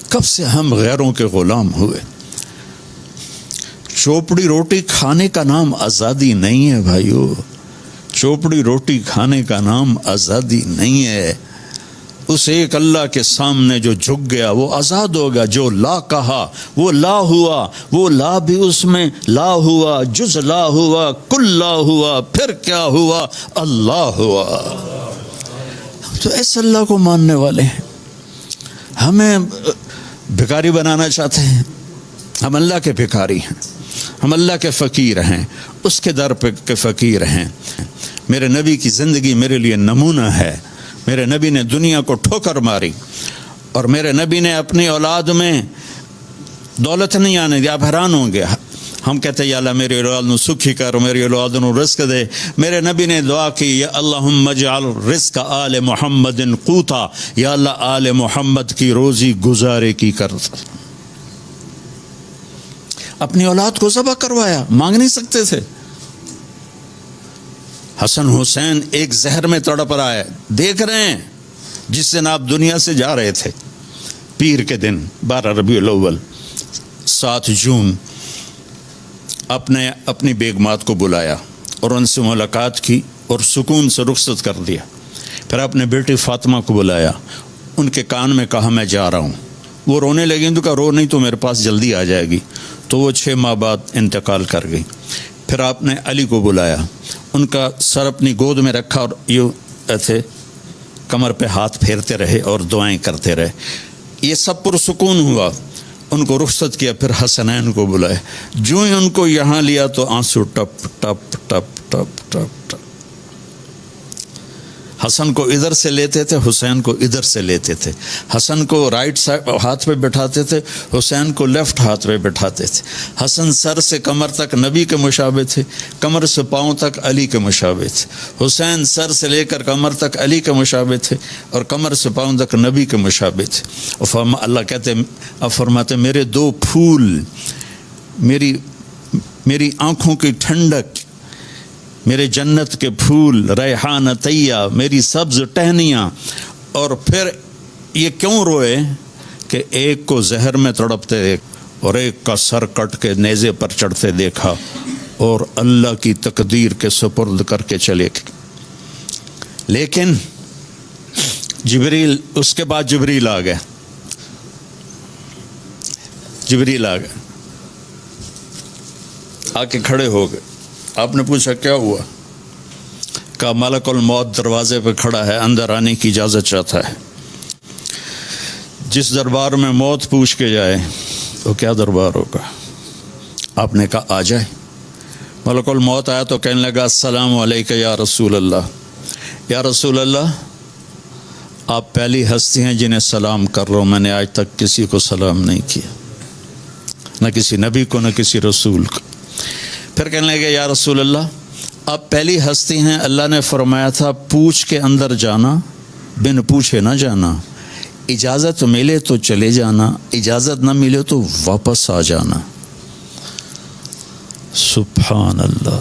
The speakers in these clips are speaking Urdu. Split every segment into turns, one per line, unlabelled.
کب سے ہم غیروں کے غلام ہوئے؟ چوپڑی روٹی کھانے کا نام آزادی نہیں ہے بھائیو، چوپڑی روٹی کھانے کا نام آزادی نہیں ہے۔ اس ایک اللہ کے سامنے جو جھک گیا وہ آزاد ہوگا، جو لا کہا وہ لا ہوا، وہ لا بھی اس میں لا ہوا، جز لا ہوا، کل لا ہوا، پھر کیا ہوا؟ اللہ ہوا۔ تو ایسے اللہ کو ماننے والے ہیں۔ ہمیں بھکاری بنانا چاہتے ہیں؟ ہم اللہ کے بھکاری ہیں، ہم اللہ کے فقیر ہیں، اس کے در پہ کے فقیر ہیں۔ میرے نبی کی زندگی میرے لیے نمونہ ہے۔ میرے نبی نے دنیا کو ٹھوکر ماری، اور میرے نبی نے اپنی اولاد میں دولت نہیں آنے دی۔ آپ حیران ہوں گے، ہم کہتے ہیں یا اللہ میری اولاد نو سکھی کر، میری اولاد نو رزق دے۔ میرے نبی نے دعا کی، یا اللہم اجعل رزق آل محمد قوتا، یا اللہ آل محمد کی روزی گزارے کی کر۔ اپنی اولاد کو ذبح کروایا، مانگ نہیں سکتے تھے۔ حسن حسین ایک زہر میں تڑپ رہا ہے، دیکھ رہے ہیں جس دن آپ دنیا سے جا رہے تھے، پیر کے دن 12 ربیع الاول 7 جون، اپنی بیگمات کو بلایا اور ان سے ملاقات کی اور سکون سے رخصت کر دیا۔ پھر اپنے بیٹی فاطمہ کو بلایا، ان کے کان میں کہا میں جا رہا ہوں۔ وہ رونے لگی تو کہا رو نہیں تو میرے پاس جلدی آ جائے گی۔ تو وہ 6 ماہ بعد انتقال کر گئی۔ پھر آپ نے علی کو بلایا، ان کا سر اپنی گود میں رکھا اور یوں ایسے کمر پہ ہاتھ پھیرتے رہے اور دعائیں کرتے رہے۔ یہ سب پرسکون ہوا، ان کو رخصت کیا۔ پھر حسنین کو بلائے، جو ہی ان کو یہاں لیا تو آنسو ٹپ ٹپ ٹپ ٹپ ٹپ ٹپ۔ حسن کو ادھر سے لیتے تھے، حسین کو ادھر سے لیتے تھے۔ حسن کو رائٹ سائڈ ہاتھ پہ بٹھاتے تھے، حسین کو لیفٹ ہاتھ پہ بٹھاتے تھے۔ حسن سر سے کمر تک نبی کے مشابہ تھے، کمر سے پاؤں تک علی کے مشابہ تھے۔ حسین سر سے لے کر کمر تک علی کے مشابہ تھے اور کمر سے پاؤں تک نبی کے مشابہ تھے۔ اور اللہ کہتے اب فرماتے میرے 2 پھول، میری آنکھوں کی ٹھنڈک، میرے جنت کے پھول ریحان طیہ، میری سبز ٹہنیاں۔ اور پھر یہ کیوں روئے کہ ایک کو زہر میں تڑپتے اور ایک کا سر کٹ کے نیزے پر چڑھتے دیکھا اور اللہ کی تقدیر کے سپرد کر کے چلے گئے۔ لیکن جبریل، اس کے بعد جبریل آ گئے، جبریل آ گئے، آ کے کھڑے ہو گئے۔ آپ نے پوچھا کیا ہوا؟ کہا ملک الموت دروازے پہ کھڑا ہے، اندر آنے کی اجازت چاہتا ہے۔ جس دربار میں موت پوچھ کے جائے تو کیا دربار ہوگا؟ آپ نے کہا آ جائے۔ ملک الموت آیا تو کہنے لگا السلام علیکہ یا رسول اللہ۔ یا رسول اللہ، آپ پہلی ہستی ہیں جنہیں سلام کر رہا ہوں، میں نے آج تک کسی کو سلام نہیں کیا، نہ کسی نبی کو نہ کسی رسول کو۔ پھر کہنے لگے یا رسول اللہ، آپ پہلی ہستی ہیں، اللہ نے فرمایا تھا پوچھ کے اندر جانا، بن پوچھے نہ جانا، اجازت ملے تو چلے جانا، اجازت نہ ملے تو واپس آ جانا۔ سبحان اللہ۔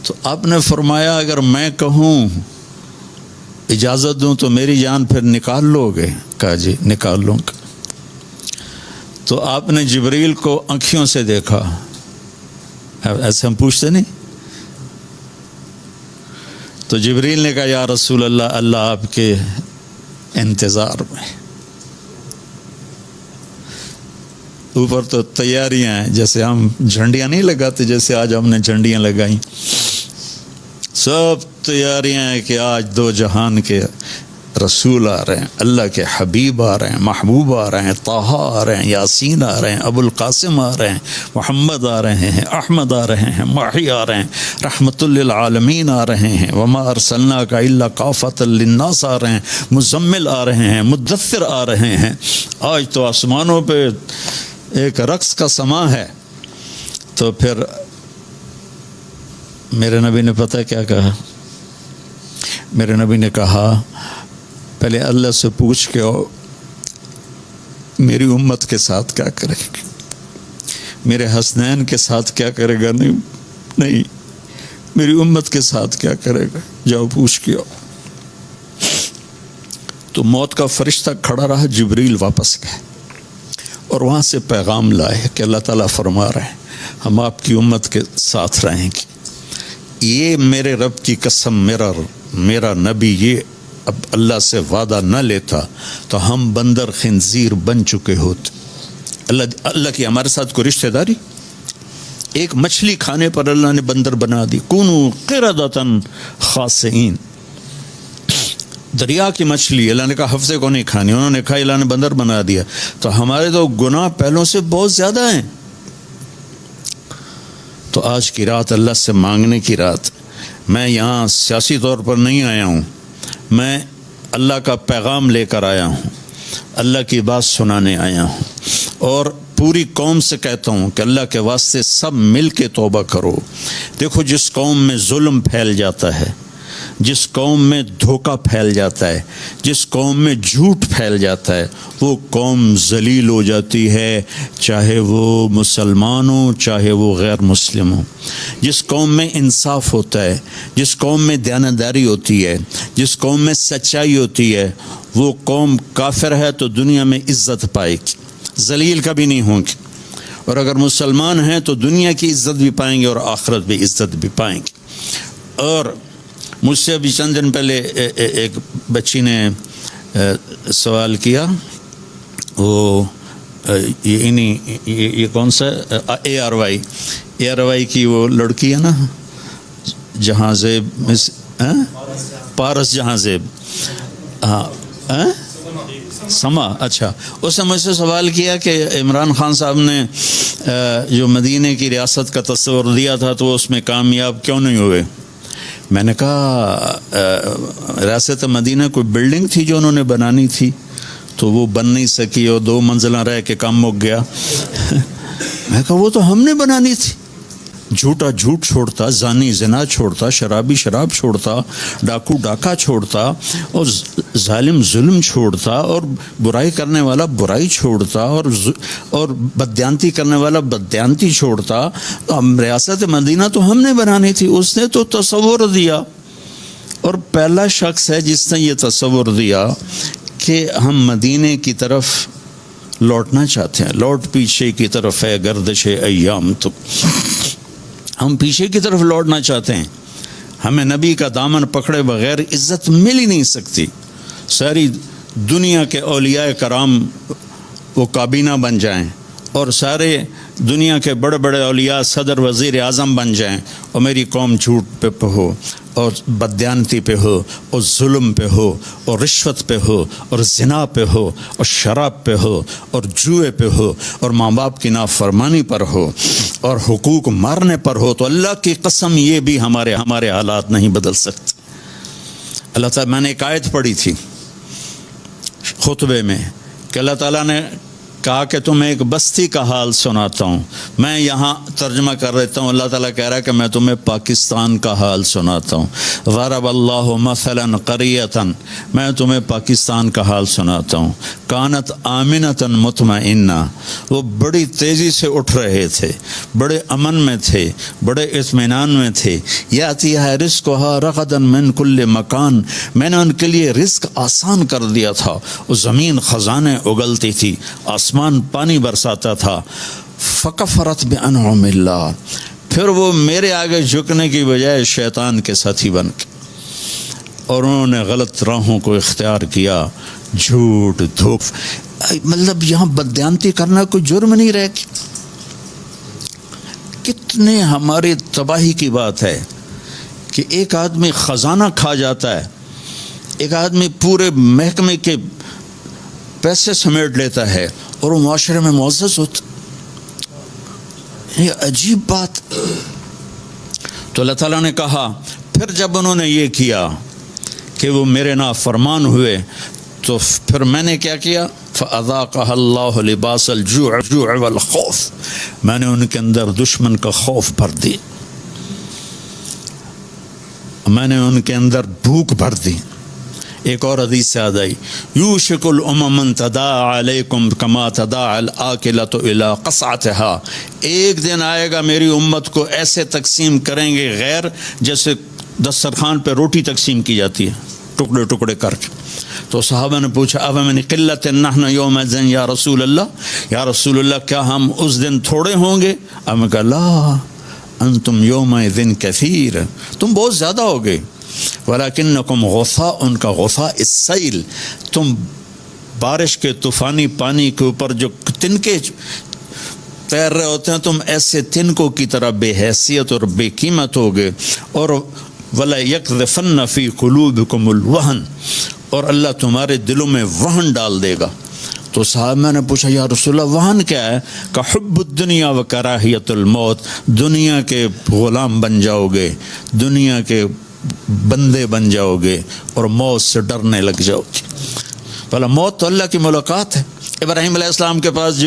تو آپ نے فرمایا اگر میں کہوں اجازت دوں تو میری جان پھر نکال لو گے؟ کہا جی نکال لوں گا۔ تو آپ نے جبریل کو آنکھوں سے دیکھا، ایسے ہم پوچھتے نہیں؟ تو جبریل نے کہا یا رسول اللہ، اللہ آپ کے انتظار میں۔ اوپر تو تیاریاں ہیں، جیسے ہم جھنڈیاں نہیں لگاتے، جیسے آج ہم نے جھنڈیاں لگائیں، سب تیاریاں ہیں کہ آج 2 جہان کے رسول آ رہے ہیں، اللہ کے حبیب آ رہے ہیں، محبوب آ رہے ہیں، طٰہٰ آ رہے ہیں، یاسین آ رہے ہیں، ابو القاسم آ رہے ہیں، محمد آ رہے ہیں، احمد آ رہے ہیں، ماہی آ رہے ہیں، رحمت للعالمین آ رہے ہیں، وما ارسلناک الا کافۃ للناس آ رہے ہیں، مزمل آ رہے ہیں، مدثر آ رہے ہیں۔ آج تو آسمانوں پہ ایک رقص کا سماں ہے۔ تو پھر میرے نبی نے پتہ کیا کہا؟ میرے نبی نے کہا پہلے اللہ سے پوچھ کے آؤ میری امت کے ساتھ کیا کرے گا، میرے حسنین کے ساتھ کیا کرے گا؟ نہیں، میری امت کے ساتھ کیا کرے گا، جاؤ پوچھ کے آؤ۔ تو موت کا فرشتہ کھڑا رہا، جبریل واپس گئے اور وہاں سے پیغام لائے کہ اللہ تعالیٰ فرما رہے ہیں ہم آپ کی امت کے ساتھ رہیں گے. یہ میرے رب کی قسم، میرا نبی یہ اب اللہ سے وعدہ نہ لیتا تو ہم بندر خنزیر بن چکے ہوتے. اللہ کی ہمارے ساتھ کوئی رشتہ داری؟ ایک مچھلی کھانے پر اللہ نے بندر بنا دی. کونو قردۃ خاسئین، دریا کی مچھلی اللہ نے کہا ہفتے کو نہیں کھانی، انہوں نے کہا اللہ نے بندر بنا دیا. تو ہمارے تو گناہ پہلوں سے بہت زیادہ ہیں. تو آج کی رات اللہ سے مانگنے کی رات. میں یہاں سیاسی طور پر نہیں آیا ہوں، میں اللہ کا پیغام لے کر آیا ہوں، اللہ کی بات سنانے آیا ہوں. اور پوری قوم سے کہتا ہوں کہ اللہ کے واسطے سب مل کے توبہ کرو. دیکھو جس قوم میں ظلم پھیل جاتا ہے، جس قوم میں دھوکہ پھیل جاتا ہے، جس قوم میں جھوٹ پھیل جاتا ہے، وہ قوم ذلیل ہو جاتی ہے، چاہے وہ مسلمان ہو چاہے وہ غیر مسلم ہو. جس قوم میں انصاف ہوتا ہے، جس قوم میں دیانتداری ہوتی ہے، جس قوم میں سچائی ہوتی ہے، وہ قوم کافر ہے تو دنیا میں عزت پائے گی، ذلیل کبھی نہیں ہوں گی. اور اگر مسلمان ہیں تو دنیا کی عزت بھی پائیں گے اور آخرت بھی عزت بھی پائیں گے. اور مجھ سے ابھی چند دن پہلے ایک بچی نے سوال کیا، وہ یہ کون سا اے آر وائی کی وہ لڑکی ہے نا، جہاں زیب پارس جہاں زیب، ہاں سما، اچھا. اس نے مجھ سے سوال کیا کہ عمران خان صاحب نے جو مدینہ کی ریاست کا تصور دیا تھا تو وہ اس میں کامیاب کیوں نہیں ہوئے؟ میں نے کہا ریاست مدینہ کوئی بلڈنگ تھی جو انہوں نے بنانی تھی تو وہ بن نہیں سکی اور 2 منزلہ رہ کے کام مک گیا. میں کہا وہ تو ہم نے بنانی تھی. جھوٹا جھوٹ چھوڑتا، زانی زنا چھوڑتا، شرابی شراب چھوڑتا، ڈاکو ڈاکہ چھوڑتا، اور ظالم ظلم چھوڑتا، اور برائی کرنے والا برائی چھوڑتا، اور بددیانتی کرنے والا بددیانتی چھوڑتا. ریاست مدینہ تو ہم نے بنانی تھی، اس نے تو تصور دیا. اور پہلا شخص ہے جس نے یہ تصور دیا کہ ہم مدینے کی طرف لوٹنا چاہتے ہیں. لوٹ پیچھے کی طرف ہے گردش ایام، تو ہم پیچھے کی طرف لوٹنا چاہتے ہیں. ہمیں نبی کا دامن پکڑے بغیر عزت مل ہی نہیں سکتی. ساری دنیا کے اولیاء کرام وہ کابینہ بن جائیں اور سارے دنیا کے بڑے بڑے اولیاء صدر وزیر اعظم بن جائیں اور میری قوم جھوٹ پہ ہو اور بددیانتی پہ ہو اور ظلم پہ ہو اور رشوت پہ ہو اور زنا پہ ہو اور شراب پہ ہو اور جوئے پہ ہو اور ماں باپ کی نافرمانی پر ہو اور حقوق مارنے پر ہو، تو اللہ کی قسم یہ بھی ہمارے حالات نہیں بدل سکتے. اللہ تعالیٰ، میں نے ایک آیت پڑھی تھی خطبے میں کہ اللہ تعالیٰ نے کہا کہ تمہیں ایک بستی کا حال سناتا ہوں. میں یہاں ترجمہ کر دیتا ہوں. اللہ تعالیٰ کہہ رہا ہے کہ میں تمہیں پاکستان کا حال سناتا ہوں. ضرب اللہ مثلا قریۃ، میں تمہیں پاکستان کا حال سناتا ہوں. کانت آمنۃ مطمئنہ، وہ بڑی تیزی سے اٹھ رہے تھے، بڑے امن میں تھے، بڑے اطمینان میں تھے. یاتیھا رزقھا رغدا من کل مکان، میں نے ان کے لیے رزق آسان کر دیا تھا. وہ زمین خزانے اگلتی تھی، آسمان پانی برساتا تھا. فکفرت بانعم اللہ، پھر وہ میرے آگے جھکنے کی بجائے شیطان کے ساتھی بن کے، اور انہوں نے غلط راہوں کو اختیار کیا، جھوٹ دھوک. مطلب یہاں بددیانتی کرنا کوئی جرم نہیں رہ گیا. کتنے ہماری تباہی کی بات ہے کہ ایک آدمی خزانہ کھا جاتا ہے، ایک آدمی پورے محکمے کے پیسے سمیٹ لیتا ہے اور وہ معاشرے میں معزز ہوتا. یہ عجیب بات. تو اللہ تعالیٰ نے کہا پھر جب انہوں نے یہ کیا کہ وہ میرے نافرمان ہوئے تو پھر میں نے کیا کیا؟ فَأَذَاقَهَا اللَّهُ لِبَاسَ الْجُوعِ وَالْخَوْفِ، میں نے ان کے اندر دشمن کا خوف بھر دی، میں نے ان کے اندر بھوک بھر دی. ایک اور حدیث سے یاد آئی، یوشک الامم ان تداعی علیکم کما تداعی الاکلۃ الی قصعتها، ایک دن آئے گا میری امت کو ایسے تقسیم کریں گے غیر جیسے دسترخوان پہ روٹی تقسیم کی جاتی ہے ٹکڑے ٹکڑے کر کے. تو صحابہ نے پوچھا اب من قلت نحن یومئذ یا رسول اللہ کیا ہم اس دن تھوڑے ہوں گے؟ اب میں کہا لا انتم یومئذ کثیر، تم بہت زیادہ ہوگے، ولکنکم غثاء، ان کا غثاء السیل، تم بارش کے طوفانی پانی کے اوپر جو تنکے تیر رہے ہوتے ہیں، تم ایسے تنکوں کی طرح بے حیثیت اور بے قیمت ہوگے، اور وَلَا يَقْذِفَنَّ فِي قُلُوبِكُمُ الْوَهْنَ، اور اللہ تمہارے دلوں میں وہن ڈال دے گا۔ تو صحابہ نے پوچھا یا رسول اللہ وہن کیا ہے؟ کہ حب الدنیا و کراہیت الموت، دنیا کے غلام بن جاؤ گے، دنیا کے بندے بن جاؤ گے، اور موت سے ڈرنے لگ جاؤ گے۔ بھلا موت تو اللہ کی ملاقات ہے۔ ابراہیم علیہ السلام کے پاس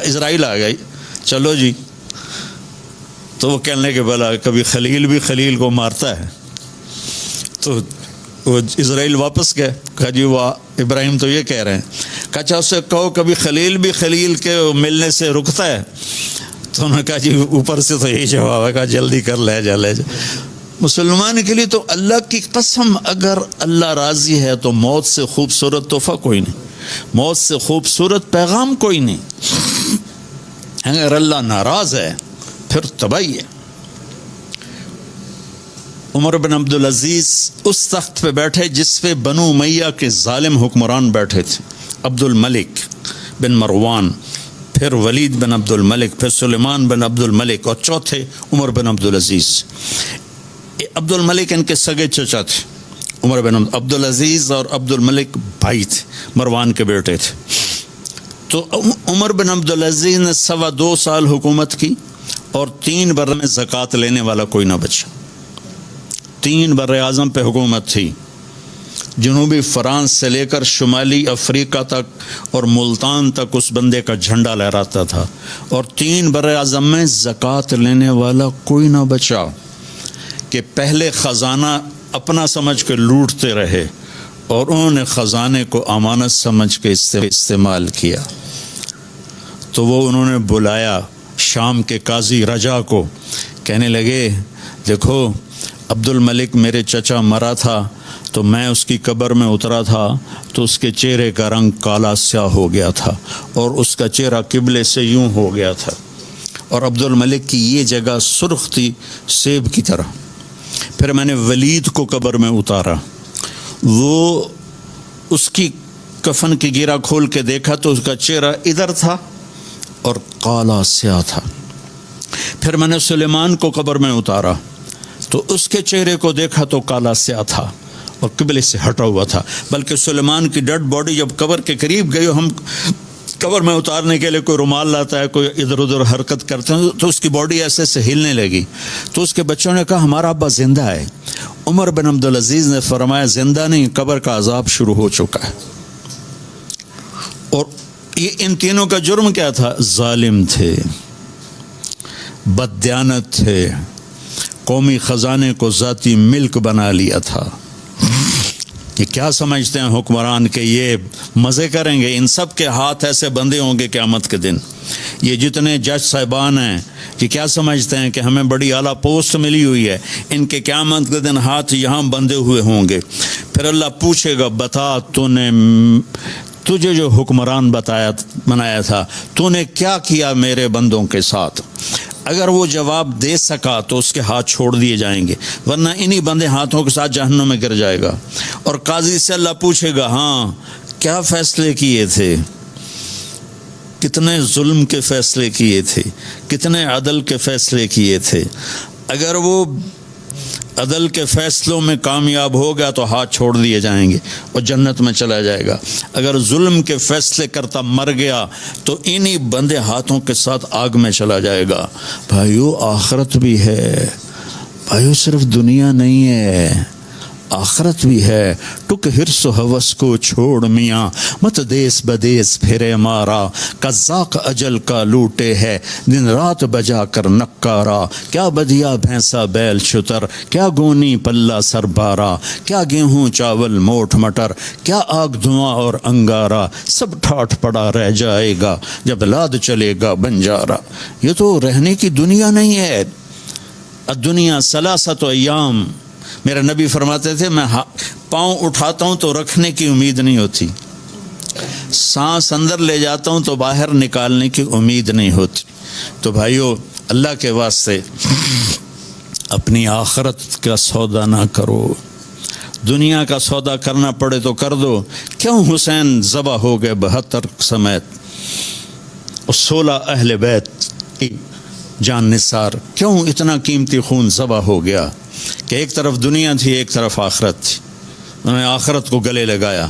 اسرائیل آ گئی، چلو جی، تو وہ کہنے کہ بھلا کبھی خلیل بھی خلیل کو مارتا ہے، تو وہ اسرائیل واپس گئے، کہا جی وہ ابراہیم تو یہ کہہ رہے ہیں، کہا اچھا اس سے کہو کبھی خلیل بھی خلیل کے ملنے سے رکتا ہے؟ تو انہوں نے کہا جی اوپر سے تو یہی جواب ہے، کہا جلدی کر لے جا۔ مسلمان کے لیے تو اللہ کی قسم اگر اللہ راضی ہے تو موت سے خوبصورت تحفہ کوئی نہیں، موت سے خوبصورت پیغام کوئی نہیں۔ اگر اللہ ناراض ہے پھر تباہی ہے۔ عمر بن عبدالعزیز اس تخت پہ بیٹھے جس پہ بنو امیہ کے ظالم حکمران بیٹھے تھے، عبد الملک بن مروان، پھر ولید بن عبد الملک، پھر سلیمان بن عبد الملک، اور چوتھے عمر بن عبدالعزیز۔ عبد الملک ان کے سگے چچا تھے، عمر بن عبدالعزیز اور عبد الملک بھائی تھے، مروان کے بیٹے تھے۔ تو عمر بن عبدالعزیز نے 2.25 سال حکومت کی، اور 3 بر میں زکوٰۃ لینے والا کوئی نہ بچا۔ 3 بر اعظم پہ حکومت تھی، جنوبی فرانس سے لے کر شمالی افریقہ تک اور ملتان تک اس بندے کا جھنڈا لہراتا تھا، اور 3 بر اعظم میں زکوٰۃ لینے والا کوئی نہ بچا، کہ پہلے خزانہ اپنا سمجھ کے لوٹتے رہے، اور انہوں نے خزانے کو امانت سمجھ کے استعمال کیا۔ تو وہ انہوں نے بلایا شام کے قاضی رجا کو، کہنے لگے دیکھو عبد الملک میرے چچا مرا تھا تو میں اس کی قبر میں اترا تھا تو اس کے چہرے کا رنگ کالا سیاہ ہو گیا تھا، اور اس کا چہرہ قبلے سے یوں ہو گیا تھا، اور عبد الملک کی یہ جگہ سرخ تھی سیب کی طرح۔ پھر میں نے ولید کو قبر میں اتارا، وہ اس کی کفن کی گیرا کھول کے دیکھا تو اس کا چہرہ ادھر تھا اور کالا سیاہ تھا۔ پھر میں نے سلیمان کو قبر میں اتارا تو اس کے چہرے کو دیکھا تو کالا سیاہ تھا اور قبلے سے ہٹا ہوا تھا، بلکہ سلیمان کی ڈیڈ باڈی جب قبر کے قریب گئی، ہم قبر میں اتارنے کے لیے کوئی رومال لاتا ہے، کوئی ادھر ادھر حرکت کرتے ہیں تو اس کی باڈی ایسے سے ہلنے لگی، تو اس کے بچوں نے کہا ہمارا ابا زندہ ہے۔ عمر بن عبدالعزیز نے فرمایا زندہ نہیں، قبر کا عذاب شروع ہو چکا ہے۔ اور یہ ان تینوں کا جرم کیا تھا؟ ظالم تھے، بددیانت تھے، قومی خزانے کو ذاتی ملک بنا لیا تھا۔ یہ کیا سمجھتے ہیں حکمران کہ یہ مزے کریں گے؟ ان سب کے ہاتھ ایسے بندھے ہوں گے قیامت کے دن۔ یہ جتنے جج صاحبان ہیں یہ کیا سمجھتے ہیں کہ ہمیں بڑی اعلیٰ پوسٹ ملی ہوئی ہے؟ ان کے قیامت کے دن ہاتھ یہاں بندھے ہوئے ہوں گے۔ پھر اللہ پوچھے گا بتا تجھے جو حکمران بنایا تھا تو نے کیا کیا میرے بندوں کے ساتھ؟ اگر وہ جواب دے سکا تو اس کے ہاتھ چھوڑ دیے جائیں گے، ورنہ انہی بندے ہاتھوں کے ساتھ جہنم میں گر جائے گا۔ اور قاضی سے اللہ پوچھے گا ہاں کیا فیصلے کیے تھے، کتنے ظلم کے فیصلے کیے تھے، کتنے عدل کے فیصلے کیے تھے۔ اگر وہ عدل کے فیصلوں میں کامیاب ہو گیا تو ہاتھ چھوڑ دیے جائیں گے اور جنت میں چلا جائے گا۔ اگر ظلم کے فیصلے کرتا مر گیا تو انہی بندے ہاتھوں کے ساتھ آگ میں چلا جائے گا۔ بھائیو آخرت بھی ہے، بھائیو صرف دنیا نہیں ہے، آخرت بھی ہے۔ ٹک حرص و ہوس کو چھوڑ میاں، مت دیس بدیس پھرے مارا، قزاق اجل کا لوٹے ہے دن رات بجا کر نکارا۔ کیا بدیا بھینسا بیل شتر، کیا گونی پلہ سر بارا، کیا گیہوں چاول موٹ مٹر، کیا آگ دھواں اور انگارا، سب ٹھاٹ پڑا رہ جائے گا جب لاد چلے گا بنجارا۔ یہ تو رہنے کی دنیا نہیں ہے۔ الدنیا ثلاثۃ ایام میرے نبی فرماتے تھے میں پاؤں اٹھاتا ہوں تو رکھنے کی امید نہیں ہوتی، سانس اندر لے جاتا ہوں تو باہر نکالنے کی امید نہیں ہوتی۔ تو بھائیو اللہ کے واسطے اپنی آخرت کا سودا نہ کرو، دنیا کا سودا کرنا پڑے تو کر دو۔ کیوں حسین ذبح ہو گئے 72 سمیت، اور 16 اہل بیت جان نثار، کیوں اتنا قیمتی خون ذبح ہو گیا؟ کہ ایک طرف دنیا تھی ایک طرف آخرت تھی، انہوں نے آخرت کو گلے لگایا،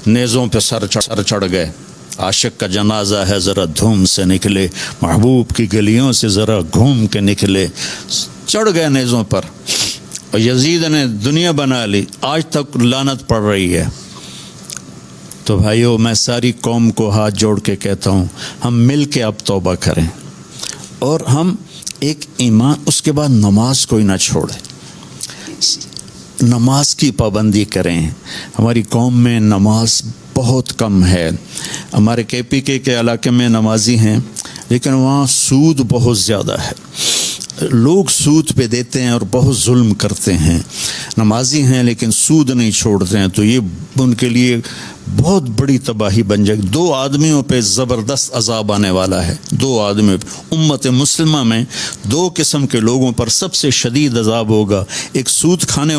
نیزوں پہ سر چڑھ گئے۔ عاشق کا جنازہ ہے ذرا دھوم سے نکلے، محبوب کی گلیوں سے ذرا گھوم کے نکلے، چڑھ گئے نیزوں پر، اور یزید نے دنیا بنا لی، آج تک لعنت پڑ رہی ہے۔ تو بھائیو میں ساری قوم کو ہاتھ جوڑ کے کہتا ہوں، ہم مل کے اب توبہ کریں، اور ہم ایک ایمان، اس کے بعد نماز کوئی نہ چھوڑے، نماز کی پابندی کریں۔ ہماری قوم میں نماز بہت کم ہے، ہمارے KPK کے علاقے میں نمازی ہیں لیکن وہاں سود بہت زیادہ ہے، لوگ سود پہ دیتے ہیں اور بہت ظلم کرتے ہیں، نمازی ہیں لیکن سود نہیں چھوڑتے ہیں، تو یہ ان کے لیے بہت بڑی تباہی بن جائے گی۔ 2 آدمیوں پہ زبردست عذاب آنے والا ہے، 2 آدمیوں پہ۔ امت مسلمہ میں 2 قسم کے لوگوں پر سب سے شدید عذاب ہوگا، ایک سود کھانے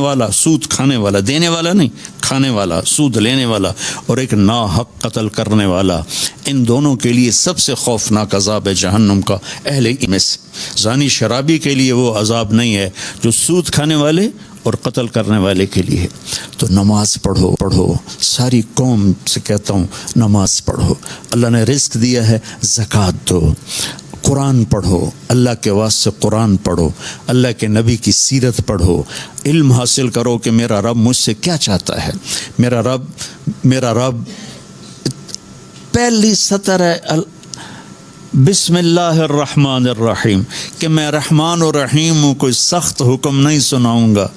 والا دینے والا نہیں، کھانے والا، سود لینے والا، اور ایک ناحق قتل کرنے والا۔ ان دونوں کے لیے سب سے خوفناک عذاب ہے جہنم کا، اہل میں سے۔ زانی شرابی کے لیے وہ عذاب نہیں ہے جو سود کھانے والے اور قتل کرنے والے کے لیے۔ تو نماز پڑھو، ساری قوم سے کہتا ہوں نماز پڑھو، اللہ نے رزق دیا ہے، زکوٰۃ دو، قرآن پڑھو، اللہ کے واسطے قرآن پڑھو، اللہ کے نبی کی سیرت پڑھو، علم حاصل کرو کہ میرا رب مجھ سے کیا چاہتا ہے۔ میرا رب پہلی سطر ہے بسم اللہ الرحمن الرحیم، کہ میں رحمان و رحیم ہوں، کوئی سخت حکم نہیں سناؤں گا،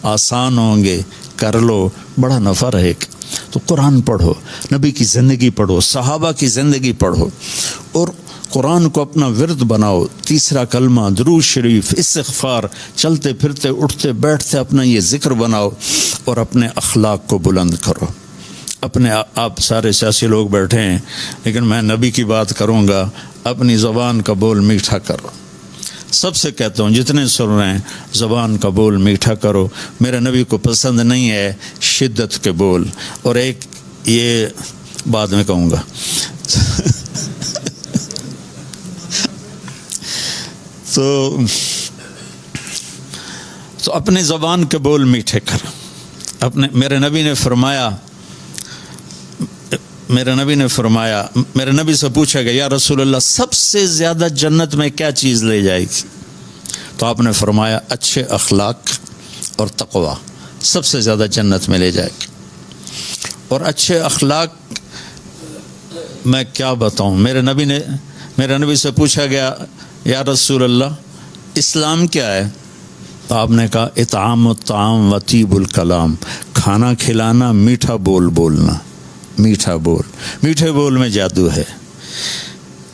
آسان ہوں گے، کر لو، بڑا نفع رہے گا۔ تو قرآن پڑھو، نبی کی زندگی پڑھو، صحابہ کی زندگی پڑھو، اور قرآن کو اپنا ورد بناؤ۔ تیسرا کلمہ، درود شریف، استغفار، چلتے پھرتے اٹھتے بیٹھتے اپنا یہ ذکر بناؤ، اور اپنے اخلاق کو بلند کرو۔ آپ سارے سیاسی لوگ بیٹھے ہیں لیکن میں نبی کی بات کروں گا، اپنی زبان کا بول میٹھا کرو۔ سب سے کہتا ہوں جتنے سن رہے ہیں، زبان کا بول میٹھا کرو۔ میرے نبی کو پسند نہیں ہے شدت کے بول، اور ایک یہ بعد میں کہوں گا تو اپنی زبان کے بول میٹھے کرو۔ میرے نبی نے فرمایا، میرے نبی سے پوچھا گیا یا رسول اللہ سب سے زیادہ جنت میں کیا چیز لے جائے گی؟ تو آپ نے فرمایا اچھے اخلاق اور تقوی سب سے زیادہ جنت میں لے جائے گی۔ اور اچھے اخلاق میں کیا بتاؤں، میرے نبی سے پوچھا گیا یا رسول اللہ اسلام کیا ہے؟ تو آپ نے کہا اطعام الطعام و طیب الکلام، کھانا کھلانا، میٹھا بول بولنا، میٹھے بول میں جادو ہے۔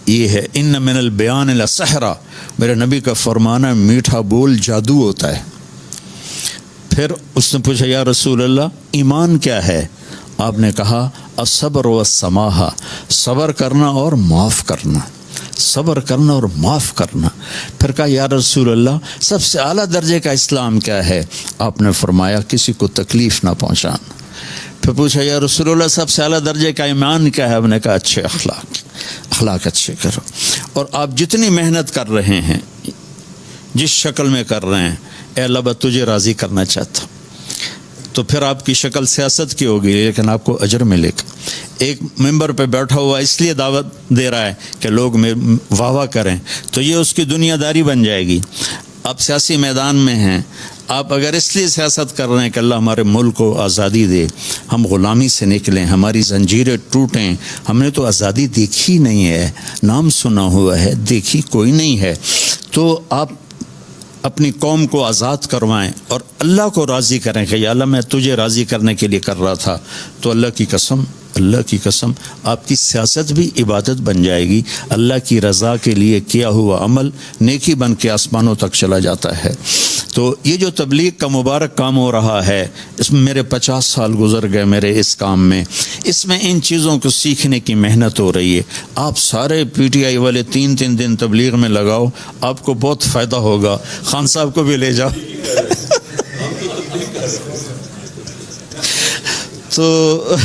یہ ہے ان من البیان لسحرا، میرے نبی کا فرمانا میٹھا بول جادو ہوتا ہے۔ پھر اس نے پوچھا یا رسول اللہ ایمان کیا ہے؟ آپ نے کہا الصبر والسماحہ، صبر کرنا اور معاف کرنا، صبر کرنا اور معاف کرنا۔ پھر کہا یا رسول اللہ سب سے اعلیٰ درجے کا اسلام کیا ہے؟ آپ نے فرمایا کسی کو تکلیف نہ پہنچانا۔ پھر پوچھا یا رسول اللہ سب سے اعلیٰ درجے کا ایمان کیا ہے؟ آپ نے کہا اچھے اخلاق اچھے کرو۔ اور آپ جتنی محنت کر رہے ہیں، جس شکل میں کر رہے ہیں، اے اللہ میں تجھے راضی کرنا چاہتا ہوں، تو پھر آپ کی شکل سیاست کی ہوگی لیکن آپ کو اجر ملے گا۔ ایک ممبر پہ بیٹھا ہوا اس لیے دعوت دے رہا ہے کہ لوگ واہ واہ کریں، تو یہ اس کی دنیا داری بن جائے گی۔ آپ سیاسی میدان میں ہیں، آپ اگر اس لیے سیاست کر رہے ہیں کہ اللہ ہمارے ملک کو آزادی دے، ہم غلامی سے نکلیں، ہماری زنجیریں ٹوٹیں، ہم نے تو آزادی دیکھی نہیں ہے، نام سنا ہوا ہے، دیکھی کوئی نہیں ہے، تو آپ اپنی قوم کو آزاد کروائیں اور اللہ کو راضی کریں کہ یا اللہ میں تجھے راضی کرنے کے لیے کر رہا تھا۔ تو اللہ کی قسم آپ کی سیاست بھی عبادت بن جائے گی، اللہ کی رضا کے لیے کیا ہوا عمل نیکی بن کے آسمانوں تک چلا جاتا ہے۔ تو تو یہ جو تبلیغ کا مبارک کام ہو رہا ہے، اس میں میرے 50 سال گزر گئے میرے اس کام میں. اس میں ان چیزوں کو سیکھنے کی محنت ہو رہی ہے. آپ سارے پی ٹی آئی والے 3 دن تبلیغ میں لگاؤ، آپ کو بہت فائدہ ہوگا. خان صاحب کو بھی لے جاؤ. تو